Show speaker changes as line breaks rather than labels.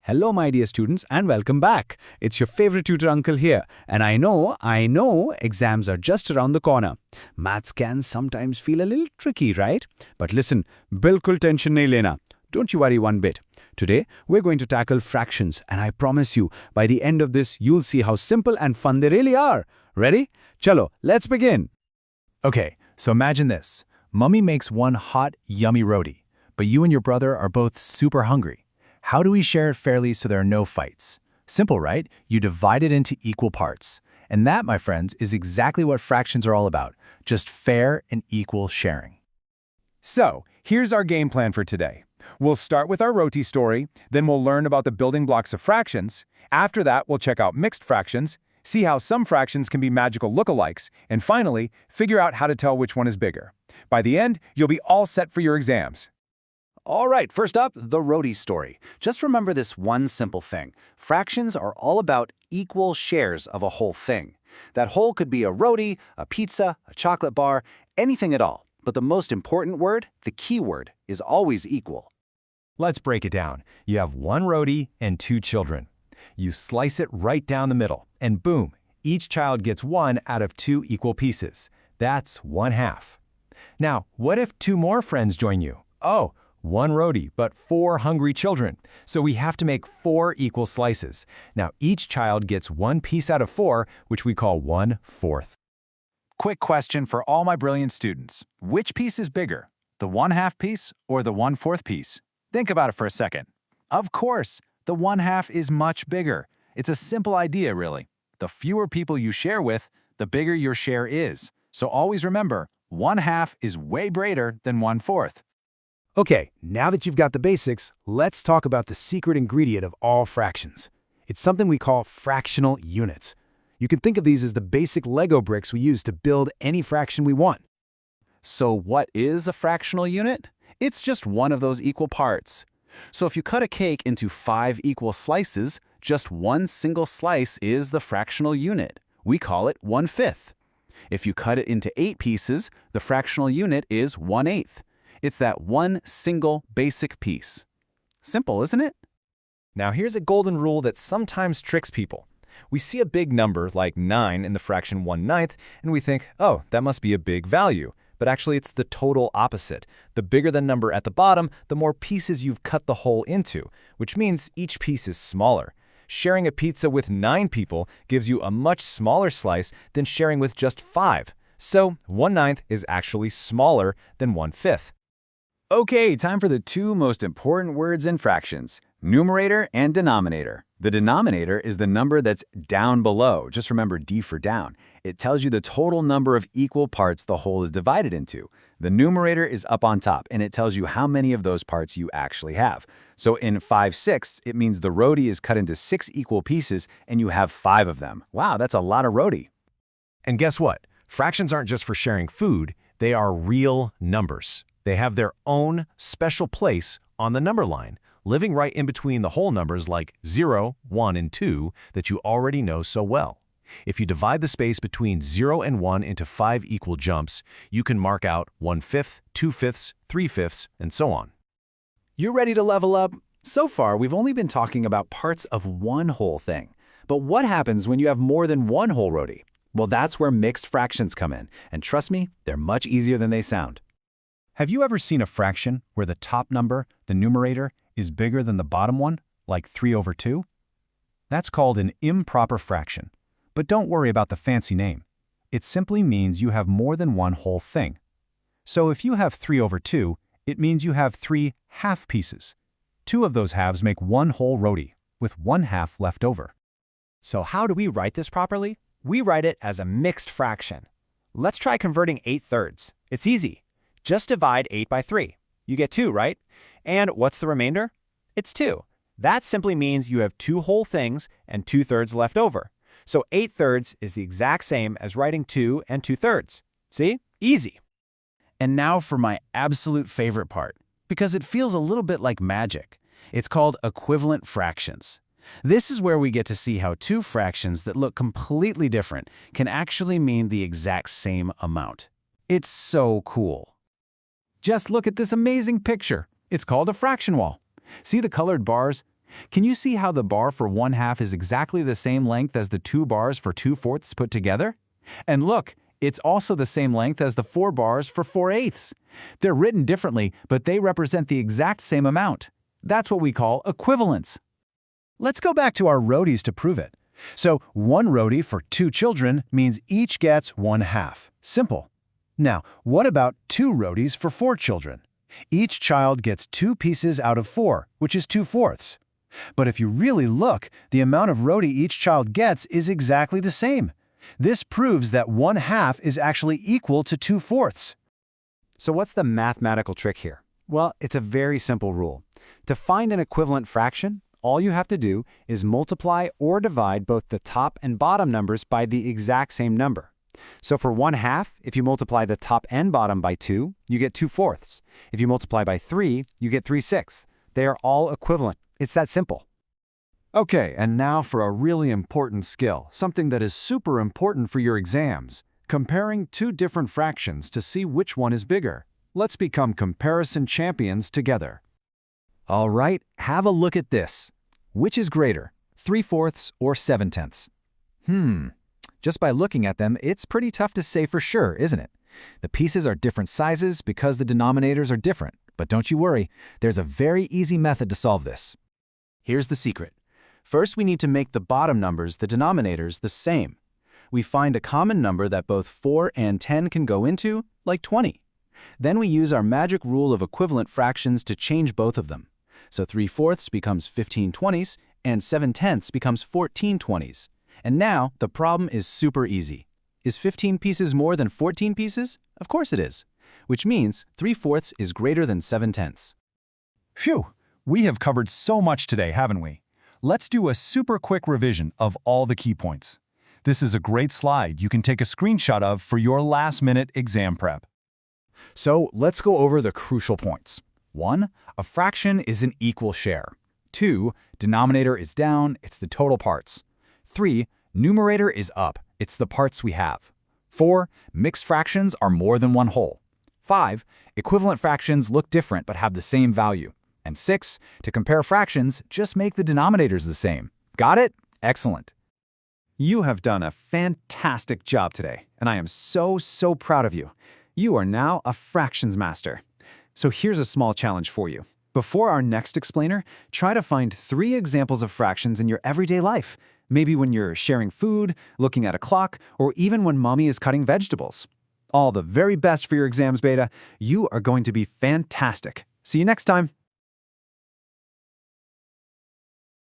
Hello, my dear students, and welcome back. It's your favorite tutor uncle here, and I know, exams are just around the corner. Maths can sometimes feel a little tricky, right? But listen, bilkul tension nahi lena. Don't you worry one bit. Today, we're going to tackle fractions, and I promise you, by the end of this, you'll see how simple and fun they really are. Ready? Chalo, let's begin.
Okay, so imagine this. Mummy makes one hot, yummy roti, but you and your brother are both super hungry. How do we share it fairly so there are no fights? Simple, right? You divide it into equal parts. And that, my friends, is exactly what fractions are all about. Just fair and equal sharing.
So, here's our game plan for today. We'll start with our roti story, then we'll learn about the building blocks of fractions. After that, we'll check out mixed fractions, see how some fractions can be magical lookalikes, and finally, figure out how to tell which one is bigger. By the end, you'll be all set for your exams.
All right, first up, the roti story. Just remember this one simple thing. Fractions are all about equal shares of a whole thing. That whole could be a roti, a pizza, a chocolate bar, anything at all. But the most important word, the key word, is always equal.
Let's break it down. You have one roti and two children. You slice it right down the middle, and boom, each child gets one out of two equal pieces. That's 1/2. Now, what if two more friends join you? Oh, one roti, but 4 hungry children. So we have to make 4 equal slices. Now, each child gets 1 piece out of 4, which we call 1/4.
Quick question for all my brilliant students. Which piece is bigger, the 1/2 piece or the 1/4 piece? Think about it for a second. Of course, the 1/2 is much bigger. It's a simple idea, really. The fewer people you share with, the bigger your share is. So always remember, 1/2 is way greater than 1/4.
Okay, now that you've got the basics, let's talk about the secret ingredient of all fractions. It's something we call fractional units. You can think of these as the basic Lego bricks we use to build any fraction we want.
So what is a fractional unit? It's just one of those equal parts. So if you cut a cake into 5 equal slices, just one single slice is the fractional unit. We call it 1/5. If you cut it into 8 pieces, the fractional unit is 1/8. It's that one single basic piece. Simple, isn't it?
Now here's a golden rule that sometimes tricks people. We see a big number like 9 in the fraction 1/9, and we think, oh, that must be a big value. But actually it's the total opposite. The bigger the number at the bottom, the more pieces you've cut the whole into, which means each piece is smaller. Sharing a pizza with 9 people gives you a much smaller slice than sharing with just 5. So 1/9 is actually smaller than 1/5. Okay, time for the 2 most important words in fractions, numerator and denominator. The denominator is the number that's down below. Just remember D for down. It tells you the total number of equal parts the whole is divided into. The numerator is up on top, and it tells you how many of those parts you actually have. So in 5/6, it means the roti is cut into 6 equal pieces, and you have 5 of them. Wow, that's a lot of roti.
And guess what? Fractions aren't just for sharing food, they are real numbers. They have their own special place on the number line, living right in between the whole numbers like 0, 1, and 2 that you already know so well. If you divide the space between 0 and 1 into 5 equal jumps, you can mark out 1/5, 2/5, 3/5, and so on.
You ready to level up? So far, we've only been talking about parts of one whole thing. But what happens when you have more than one whole roti? Well, that's where mixed fractions come in. And trust me, they're much easier than they sound.
Have you ever seen a fraction where the top number, the numerator, is bigger than the bottom one, like 3/2? That's called an improper fraction. But don't worry about the fancy name. It simply means you have more than one whole thing. So if you have 3/2, it means you have 3 half pieces. 2 of those halves make one whole roti, with 1/2 left over.
So how do we write this properly? We write it as a mixed fraction. Let's try converting 8/3. It's easy. Just divide 8 by 3. You get 2, right? And what's the remainder? It's 2. That simply means you have 2 whole things and 2/3 left over. So 8/3 is the exact same as writing 2 and 2/3. See? Easy.
And now for my absolute favorite part, because it feels a little bit like magic. It's called equivalent fractions. This is where we get to see how 2 fractions that look completely different can actually mean the exact same amount. It's so cool. Just look at this amazing picture. It's called a fraction wall. See the colored bars?
Can you see how the bar for 1/2 is exactly the same length as the 2 bars for 2/4 put together? And look, it's also the same length as the 4 bars for 4/8. They're written differently, but they represent the exact same amount. That's what we call equivalence.
Let's go back to our roadies to prove it. So 1 roadie for 2 children means each gets 1/2. Simple. Now, what about 2 roadies for 4 children? Each child gets 2 pieces out of 4, which is 2/4. But if you really look, the amount of roadie each child gets is exactly the same. This proves that 1/2 is actually equal to 2/4.
So what's the mathematical trick here? Well, it's a very simple rule. To find an equivalent fraction, all you have to do is multiply or divide both the top and bottom numbers by the exact same number. So for 1/2, if you multiply the top and bottom by 2, you get 2/4. If you multiply by 3, you get 3/6. They are all equivalent. It's that simple.
Okay, and now for a really important skill, something that is super important for your exams. Comparing 2 different fractions to see which one is bigger. Let's become comparison champions together.
All right, have a look at this. Which is greater, 3/4 or 7/10? Just by looking at them, it's pretty tough to say for sure, isn't it? The pieces are different sizes because the denominators are different. But don't you worry, there's a very easy method to solve this.
Here's the secret. First, we need to make the bottom numbers, the denominators, the same. We find a common number that both 4 and 10 can go into, like 20. Then we use our magic rule of equivalent fractions to change both of them. So 3/4 becomes 15/20 and 7/10 becomes 14/20. And now the problem is super easy. Is 15 pieces more than 14 pieces? Of course it is. Which means 3/4 is greater than 7/10.
Phew, we have covered so much today, haven't we? Let's do a super quick revision of all the key points. This is a great slide you can take a screenshot of for your last-minute exam prep.
So let's go over the crucial points. 1. A fraction is an equal share. 2. Denominator is down, it's the total parts. 3. Numerator is up, it's the parts we have. 4. Mixed fractions are more than one whole. 5. Equivalent fractions look different but have the same value. And 6. To compare fractions, just make the denominators the same. Got it? Excellent.
You have done a fantastic job today, and I am so proud of you. You are now a fractions master. So here's a small challenge for you. Before our next explainer, try to find 3 examples of fractions in your everyday life. Maybe when you're sharing food, looking at a clock, or even when mommy is cutting vegetables. All the very best for your exams, Beta. You are going to be fantastic. See you next time.